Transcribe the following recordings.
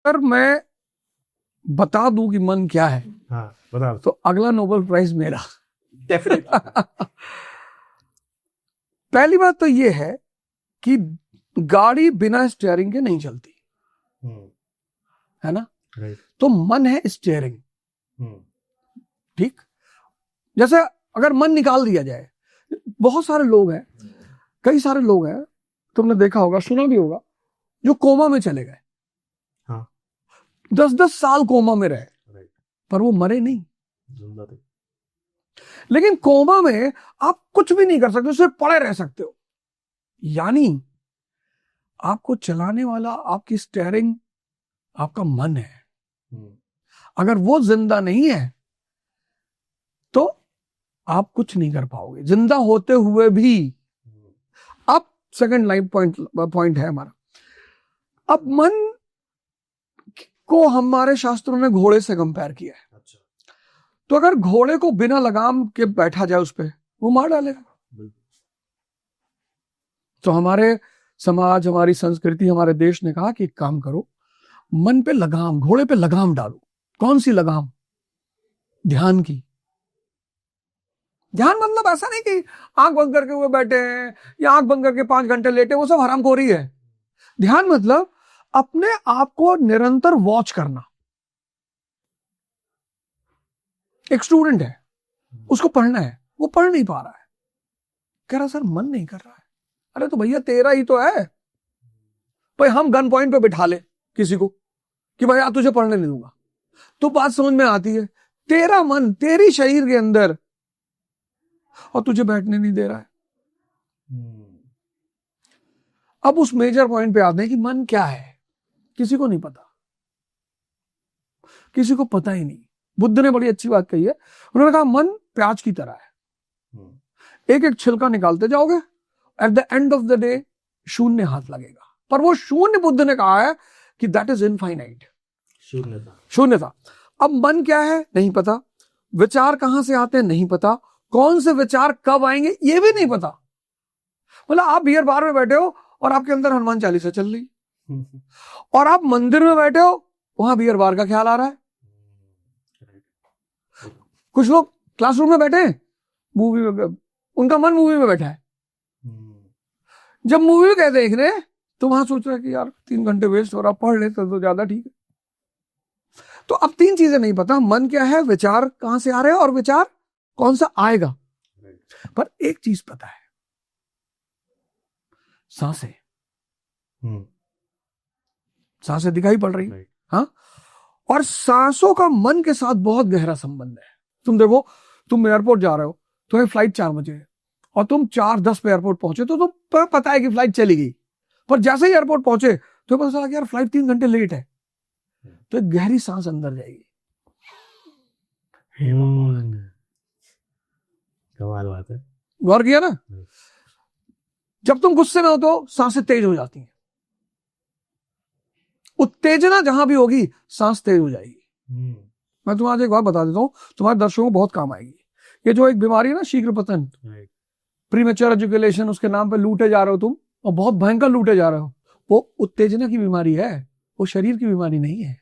अगर मैं बता दूं कि मन क्या है, हाँ बता दो। तो अगला नोबेल प्राइज मेरा। डेफिनेटली। पहली बात तो ये है कि गाड़ी बिना स्टीयरिंग के नहीं चलती, है ना? राइट। तो मन है स्टीयरिंग, ठीक? जैसे अगर मन निकाल दिया जाए, बहुत सारे लोग हैं, कई सारे लोग हैं, तुमने देखा होगा, सुना भी होगा, जो कोमा में चले गए। हाँ 10-10 साल कोमा में रहे, राइट। पर वो मरे नहीं। जिंदा थे। लेकिन कोमा में आप कुछ भी नहीं कर सकते, सिर्फ पड़े रह सकते हो। यानी आपको चलाने वाला, आपकी स्टीयरिंग आपका मन है। अगर वो जिंदा नहीं है तो आप कुछ नहीं कर पाओगे, जिंदा होते हुए भी। अब सेकंड लाइन पॉइंट है हमारा। अब मन को हमारे शास्त्रों ने घोड़े से कंपेयर किया है। अच्छा। तो अगर घोड़े को बिना लगाम के बैठा जाए उस पर, वो मार डालेगा। तो हमारे समाज, हमारी संस्कृति, हमारे देश ने कहा कि एक काम करो, मन पे लगाम, घोड़े पे लगाम डालो। कौन सी लगाम? ध्यान की। ध्यान मतलब ऐसा नहीं कि आंख बंद करके हुए बैठे हैं या आंख बंद करके 5 घंटे लेटे, वो सब हरामखोरी है। ध्यान मतलब अपने आप को निरंतर वॉच करना। एक स्टूडेंट है, उसको पढ़ना है, वो पढ़ नहीं पा रहा है, कह रहा सर मन नहीं कर रहा है। अरे तो भैया तेरा ही तो है भाई, हम गन पॉइंट पे बिठा ले किसी को कि भाई आज तुझे पढ़ने नहीं दूंगा, तो बात समझ में आती है। तेरा मन तेरी शरीर के अंदर, और तुझे बैठने नहीं दे रहा है। अब उस मेजर पॉइंट पे आते हैं कि मन क्या है। किसी को नहीं पता, किसी को पता ही नहीं। बुद्ध ने बड़ी अच्छी बात कही है, उन्होंने कहा मन प्याज की तरह है, एक एक छिलका निकालते जाओगे, at the end of the day शून्य हाथ लगेगा। पर वो शून्य, बुद्ध ने कहा है कि दैट इज इनफाइनाइट, शून्यता। अब मन क्या है नहीं पता, विचार कहां से आते हैं नहीं पता, कौन से विचार कब आएंगे ये भी नहीं पता। मतलब आप बियर बार में बैठे हो और आपके अंदर हनुमान चालीसा चल रही, और आप मंदिर में बैठे हो, वहां बियर बार का ख्याल आ रहा है। कुछ लोग क्लासरूम में बैठे हैं, मूवी में, उनका मन मूवी में बैठा है। जब मूवी में देख रहे हैं तो वहां सोच रहा है कि यार 3 घंटे वेस्ट हो रहा, पढ़ लेते तो ज्यादा ठीक है। तो अब 3 चीजें नहीं पता, मन क्या है, विचार कहां से आ रहे हैं, और विचार कौन सा आएगा। पर एक चीज पता है, सांसें, सांसें दिखाई पड़ रही, हाँ। और सांसों का मन के साथ बहुत गहरा संबंध है। तुम देखो, तुम एयरपोर्ट जा रहे हो, तुम्हें फ्लाइट 4 बजे है, और तुम 4:10 पे एयरपोर्ट पहुंचे, तो तुम पता है कि फ्लाइट चली गई। पर जैसे ही एयरपोर्ट पहुंचे तो पता चला कि यार फ्लाइट 3 घंटे लेट है, तो एक गहरी सांस अंदर जाएगी। कमाल बात है। गौर किया ना? जब तुम गुस्से में हो तो सांसें तेज हो जाती हैं, उत्तेजना जहां भी होगी सांस तेज हो जाएगी। मैं तुम्हें आज एक बात बता देता हूं, तुम्हारे दर्शकों को बहुत काम आएगी। ये जो एक बीमारी है ना, शीघ्र पतन, प्रीमेच्योर एजुकेशन, उसके नाम पे लूटे जा रहे हो तुम, और बहुत भयंकर लूटे जा रहे हो, वो उत्तेजना की बीमारी है, वो शरीर की बीमारी नहीं है।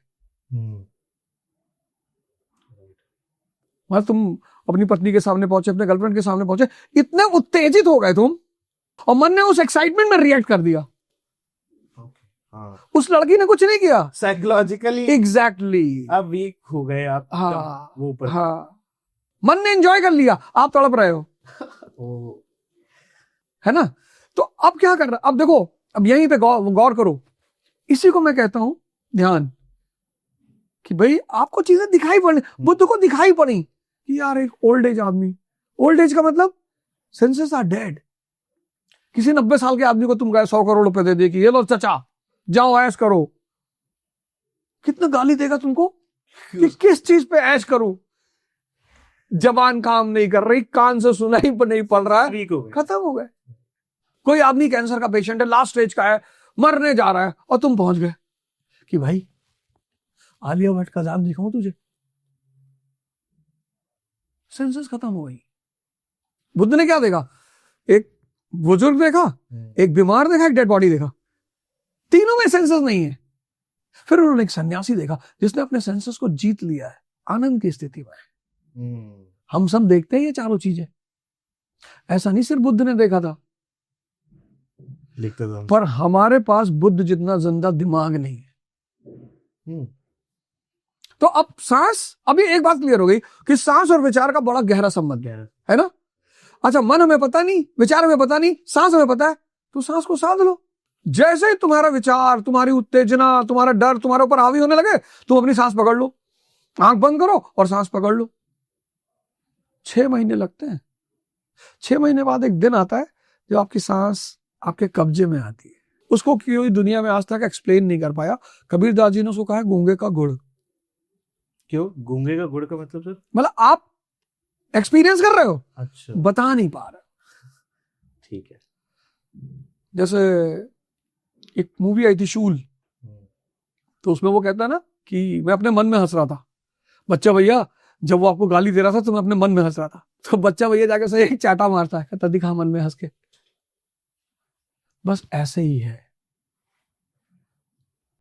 मतलब तुम अपनी पत्नी के सामने पहुंचे, अपने गर्लफ्रेंड के सामने पहुंचे, इतने उत्तेजित हो गए तुम, और मन ने उस एक्साइटमेंट में रिएक्ट कर दिया। उस लड़की ने कुछ नहीं किया, साइकोलॉजिकली एग्जैक्टली आप वीक हो गए, आप वो ऊपर। हाँ, मन ने एंजॉय कर लिया, आप तड़प रहे हो। है ना? तो अब क्या कर रहा, अब देखो, अब यहीं पे गौर करो। इसी को मैं कहता हूं ध्यान, कि भाई आपको चीजें दिखाई पड़ी, बुद्ध को दिखाई पड़ी कि यार एक ओल्ड एज आदमी, ओल्ड एज का मतलब सेंसेस आर डेड। किसी 90 साल के आदमी को तुम गए 100 करोड़ रुपए दे दिए कि ये लो चचा, जाओ ऐश करो, कितना गाली देगा तुमको कि किस चीज पे ऐश करो। जबान काम नहीं कर रही, कान से सुनाई पर नहीं पड़ रहा है, खत्म हो गए। कोई आदमी कैंसर का पेशेंट है, लास्ट स्टेज का है, मरने जा रहा है, और तुम पहुंच गए कि भाई आलिया भट्ट का जाम दिखाऊं तुझे। सेंसेस खत्म हो गई। बुद्ध ने क्या देखा? एक बुजुर्ग देखा, एक बीमार देखा, एक डेड बॉडी देखा। तीनों में सेंसेस नहीं है। फिर उन्होंने एक सन्यासी देखा जिसने अपने सेंसेस को जीत लिया है, आनंद की स्थिति में है। हम सब देखते हैं ये चारों चीजें, ऐसा नहीं सिर्फ बुद्ध ने देखा था, लिखते थे हम। पर हमारे पास बुद्ध जितना जिंदा दिमाग नहीं है। तो अब सांस, अभी एक बात क्लियर हो गई कि सांस और विचार का बड़ा गहरा संबंध है ना। अच्छा, मन हमें पता नहीं, विचार हमें पता नहीं, सांस हमें पता है, तो सांस को साध लो। जैसे ही तुम्हारा विचार, तुम्हारी उत्तेजना, तुम्हारा डर तुम्हारे ऊपर हावी होने लगे, तुम अपनी सांस पकड़ लो, आंख बंद करो और सांस पकड़ लो। 6 महीने लगते हैं। 6 महीने बाद एक दिन आता है जब आपकी सांस आपके कब्जे में आती है। उसको कोई दुनिया में आज तक एक्सप्लेन नहीं कर पाया। कबीरदास जी ने उसको कहा गूंगे का गुड़। क्यों गूंगे का गुड़ का मतलब सर? मतलब आप एक्सपीरियंस कर रहे हो, अच्छा, बता नहीं पा रहे। ठीक है। जैसे एक मूवी आई थी शूल, तो उसमें वो कहता है ना कि मैं अपने मन में हंस रहा था। बच्चा भैया जब वो आपको गाली दे रहा था तो मैं अपने मन में हंस रहा था। तो बच्चा भैया जाके से एक चाटा मारता है, कहता दिखा मन में हंस के। बस ऐसे ही है।